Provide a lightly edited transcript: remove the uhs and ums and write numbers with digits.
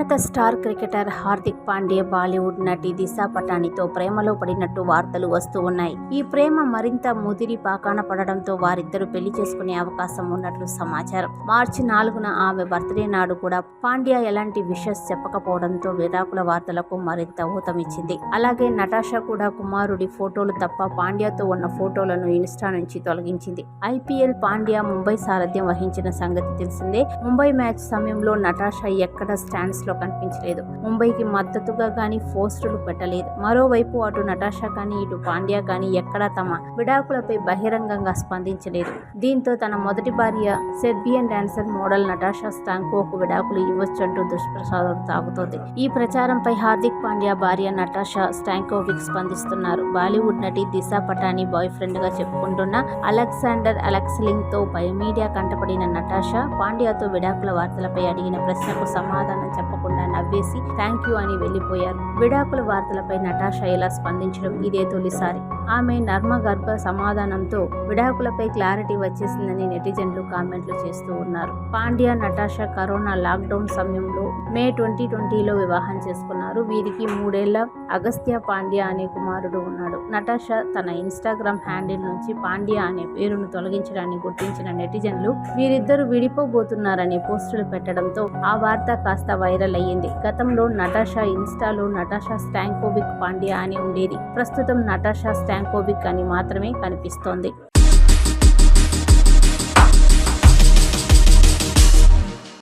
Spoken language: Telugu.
భారత స్టార్ క్రికెటర్ హార్దిక్ పాండ్యా బాలీవుడ్ నటి దిశా పటానితో ప్రేమలో పడినట్టు వార్తలు వస్తూ ఉన్నాయి. ఈ ప్రేమ మరింత ముదిరి పాకాన పడడంతో వారిద్దరూ పెళ్లి చేసుకునే అవకాశం ఉన్నట్లు సమాచారం. మార్చి 4న ఆమె బర్త్డే నాడు కూడా పాండ్యా ఎలాంటి విషెస్ చెప్పకపోవడంతో విడాకుల వార్తలకు మరింత ఊతమిచ్చింది. అలాగే నటాషా కూడా కుమారుడి ఫోటోలు తప్ప పాండ్యాతో ఉన్న ఫోటోలను ఇన్స్టా నుంచి తొలగించింది. ఐపీఎల్ పాండ్యా ముంబై సారథ్యం వహించిన సంగతి తెలిసిందే. ముంబై మ్యాచ్ సమయంలో నటాషా ఎక్కడ స్టాండ్స్ లో కనిపించలేదు. ముంబైకి మద్దతుగా గానీ పోస్టులు పెట్టలేదు. మరోవైపు అటు నటాషా కానీ ఇటు పాండ్యా కానీ ఎక్కడా తమ విడాకులపై బహిరంగంగా స్పందించలేదు. దీంతో తన మొదటి భార్య సెర్బియన్ డాన్సర్ మోడల్ నటాషా స్టాంకోకు విడాకులు ఇవ్వొచ్చంటూ దుష్ప్రచారం సాగుతోంది. ఈ ప్రచారంపై హార్దిక్ పాండ్యా భార్య నటాషా స్టాంకోవిక్ స్పందిస్తున్నారు. బాలీవుడ్ నటి దిశా పటాని బాయ్ ఫ్రెండ్ గా చెప్పుకుంటున్న అలెగ్జాండర్ అలెక్సలింగ్ తో మీడియా కంటపడిన నటాషా పాండ్యాతో విడాకుల వార్తలపై అడిగిన ప్రశ్నకు సమాధానం చెప్పకుండా నవ్వేసి థ్యాంక్ యూ అని వెళ్లిపోయారు. విడాకుల వార్తలపై నటాషా ఇలా స్పందించడం ఇదే తొలిసారి. ఆమె నర్మగర్భ సమాధానంతో విడాకులపై క్లారిటీ వచ్చేసిందని నెటిజన్లు కామెంట్లు చేస్తూ ఉన్నారు. పాండ్యా నటాషా కరోనా లాక్డౌన్ సమయంలో మే 2020లో వివాహం చేసుకున్నారు. వీరికి 3 ఏళ్ల అగస్త్య పాండ్యా అనే కుమారుడు ఉన్నాడు. నటాషా తన ఇన్స్టాగ్రామ్ హ్యాండిల్ నుంచి పాండ్యా అనే పేరును తొలగించడాన్ని గుర్తించిన నెటిజన్లు వీరిద్దరూ విడిపోబోతున్నారనే పోస్టులు పెట్టడంతో ఆ వార్త కాస్త వైరల్ అయ్యింది. గతంలో నటాషా ఇన్స్టాలో నటాషా స్టాంకోవిక్ పాండ్యా అని ఉండేది. ప్రస్తుతం నటాషా స్టాంకోవిక్ అని మాత్రమే కనిపిస్తోంది.